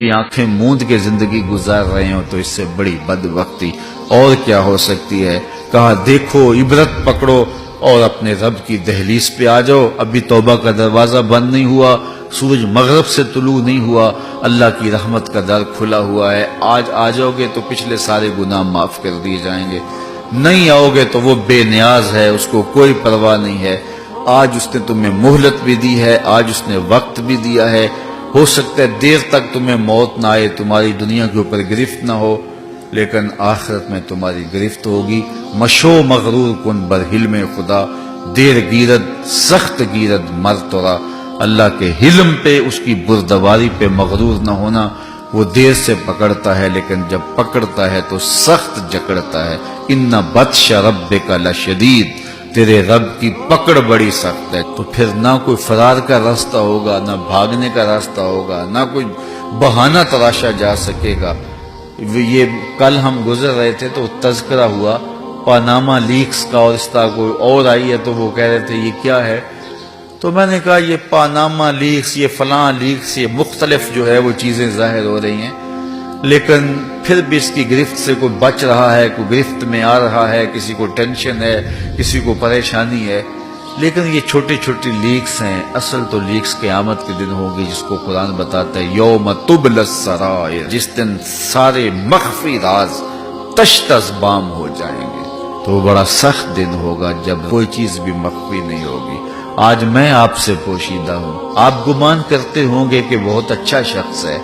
آنکھیں موند کے زندگی گزار رہے ہو تو اس سے بڑی بدبختی اور کیا ہو سکتی ہے۔ کہا دیکھو عبرت پکڑو اور اپنے رب کی دہلیز پہ آ جاؤ، ابھی توبہ کا دروازہ بند نہیں ہوا، سورج مغرب سے طلوع نہیں ہوا، اللہ کی رحمت کا در کھلا ہوا ہے۔ آج آ جاؤ گے تو پچھلے سارے گناہ معاف کر دیے جائیں گے، نہیں آؤ گے تو وہ بے نیاز ہے، اس کو کوئی پرواہ نہیں ہے۔ آج اس نے تمہیں مہلت بھی دی ہے، آج اس نے وقت بھی دیا ہے، ہو سکتا ہے دیر تک تمہیں موت نہ آئے، تمہاری دنیا کے اوپر گرفت نہ ہو، لیکن آخرت میں تمہاری گرفت ہوگی۔ مشو مغرور کن بر حلم خدا، دیر گیرد سخت گیرد مر تورا۔ اللہ کے حلم پہ، اس کی بردباری پہ مغرور نہ ہونا۔ وہ دیر سے پکڑتا ہے لیکن جب پکڑتا ہے تو سخت جکڑتا ہے۔ ان بطش ربک لشدید، تیرے رب کی پکڑ بڑی سخت ہے۔ تو پھر نہ کوئی فرار کا راستہ ہوگا، نہ بھاگنے کا راستہ ہوگا، نہ کوئی بہانہ تراشا جا سکے گا۔ یہ کل ہم گزر رہے تھے تو تذکرہ ہوا پاناما لیکس کا، اور اس طرح کوئی اور آئی ہے تو وہ کہہ رہے تھے یہ کیا ہے، تو میں نے کہا یہ پاناما لیکس، یہ فلاں لیکس، یہ مختلف جو ہے وہ چیزیں ظاہر ہو رہی ہیں، لیکن پھر بھی اس کی گرفت سے کوئی بچ رہا ہے، کوئی گرفت میں آ رہا ہے، کسی کو ٹینشن ہے، کسی کو پریشانی ہے، لیکن یہ چھوٹی چھوٹی لیکس ہیں۔ اصل تو لیکس قیامت کے دن ہوگی، جس کو قرآن بتاتا ہے یوم تبلی السرائر، جس دن سارے مخفی راز تش تش بام ہو جائیں گے۔ تو وہ بڑا سخت دن ہوگا جب کوئی چیز بھی مخفی نہیں ہوگی۔ آج میں آپ سے پوشیدہ ہوں، آپ گمان کرتے ہوں گے کہ بہت اچھا شخص ہے،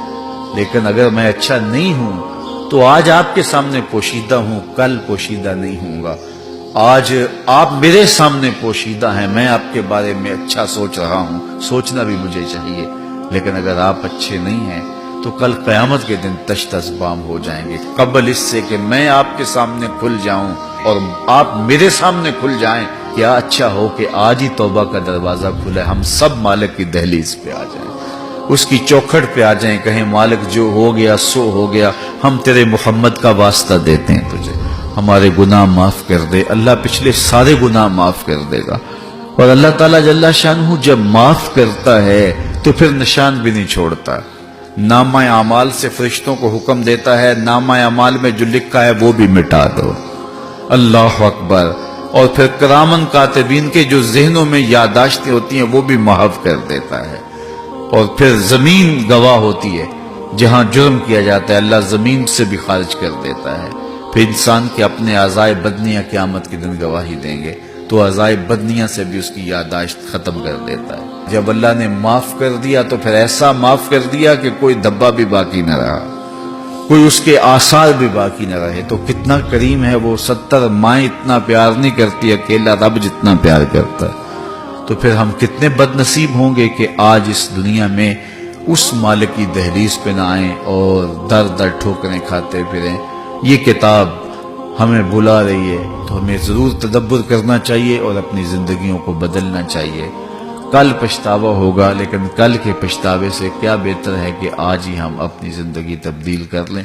لیکن اگر میں اچھا نہیں ہوں تو آج آپ کے سامنے پوشیدہ ہوں، کل پوشیدہ نہیں ہوں گا۔ آج آپ میرے سامنے پوشیدہ ہیں، میں آپ کے بارے میں اچھا سوچ رہا ہوں، سوچنا بھی مجھے چاہیے، لیکن اگر آپ اچھے نہیں ہیں تو کل قیامت کے دن تش تش بام ہو جائیں گے۔ قبل اس سے کہ میں آپ کے سامنے کھل جاؤں اور آپ میرے سامنے کھل جائیں، کیا اچھا ہو کہ آج ہی توبہ کا دروازہ کھلے، ہم سب مالک کی دہلیز پہ آ جائیں، اس کی چوکھٹ پہ آ جائیں، کہیں مالک جو ہو گیا سو ہو گیا، ہم تیرے محمد کا واسطہ دیتے ہیں تجھے، ہمارے گناہ معاف کر دے۔ اللہ پچھلے سارے گناہ معاف کر دے گا، اور اللہ تعالیٰ جل شانہ جب معاف کرتا ہے تو پھر نشان بھی نہیں چھوڑتا۔ نامہ اعمال سے فرشتوں کو حکم دیتا ہے نامہ اعمال میں جو لکھا ہے وہ بھی مٹا دو، اللہ اکبر۔ اور پھر کرامن کاتبین کے جو ذہنوں میں یادداشتیں ہوتی ہیں وہ بھی محو کر دیتا ہے۔ اور پھر زمین گواہ ہوتی ہے، جہاں جرم کیا جاتا ہے اللہ زمین سے بھی خارج کر دیتا ہے۔ پھر انسان کے اپنے اعضائے بدنیاں قیامت کے دن گواہی دیں گے، تو اعضائے بدنیاں سے بھی اس کی یادداشت ختم کر دیتا ہے۔ جب اللہ نے معاف کر دیا تو پھر ایسا معاف کر دیا کہ کوئی دھبا بھی باقی نہ رہا، کوئی اس کے آثار بھی باقی نہ رہے۔ تو کتنا کریم ہے وہ، 70 مائیں اتنا پیار نہیں کرتی، اکیلا رب جتنا پیار کرتا ہے۔ تو پھر ہم کتنے بد نصیب ہوں گے کہ آج اس دنیا میں اس مالک کی دہلیز پہ نہ آئیں اور در در ٹھوکریں کھاتے پھریں۔ یہ کتاب ہمیں بلا رہی ہے تو ہمیں ضرور تدبر کرنا چاہیے اور اپنی زندگیوں کو بدلنا چاہیے۔ کل پچھتاوا ہوگا، لیکن کل کے پچھتاوے سے کیا بہتر ہے کہ آج ہی ہم اپنی زندگی تبدیل کر لیں۔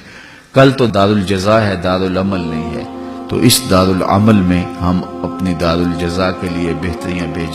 کل تو دارالجزا ہے، دارالعمل نہیں ہے، تو اس دارالعمل میں ہم اپنی دارالجزا کے لیے بہتریاں بھیجیں۔